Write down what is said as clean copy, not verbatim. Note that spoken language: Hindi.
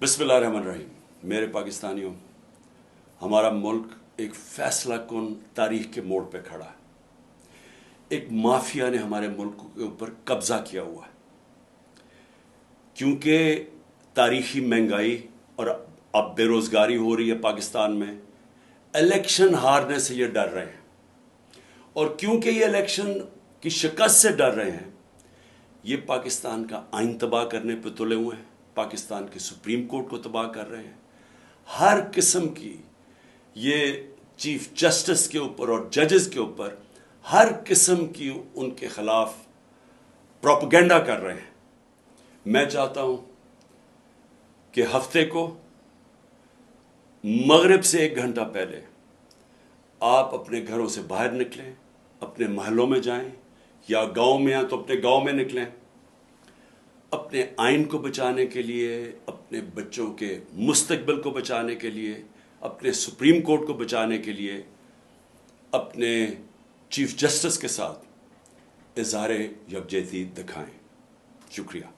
बिस्मिल्लाहिर्रहमानिर्रहीम। मेरे पाकिस्तानियों, हमारा मुल्क एक फैसला कुन तारीख के मोड़ पे खड़ा है। एक माफिया ने हमारे मुल्क के ऊपर कब्जा किया हुआ है, क्योंकि तारीखी महंगाई और अब बेरोजगारी हो रही है पाकिस्तान में। इलेक्शन हारने से ये डर रहे हैं, और क्योंकि ये इलेक्शन की शिकस्त से डर रहे हैं, ये पाकिस्तान का आइन तबाह करने पे तुले हुए हैं, पाकिस्तान की सुप्रीम कोर्ट को तबाह कर रहे हैं। हर किस्म की ये चीफ जस्टिस के ऊपर और जजेस के ऊपर हर किस्म की उनके खिलाफ प्रोपेगेंडा कर रहे हैं। मैं चाहता हूं कि हफ्ते को मगरिब से 1 घंटा पहले आप अपने घरों से बाहर निकलें, अपने महलों में जाएं, या गांव में हैं तो अपने गांव में निकलें, अपने आइन को बचाने के लिए, अपने बच्चों के मुस्तकबिल को बचाने के लिए, अपने सुप्रीम कोर्ट को बचाने के लिए, अपने चीफ जस्टिस के साथ इज़हार यकजहती दिखाएं। शुक्रिया।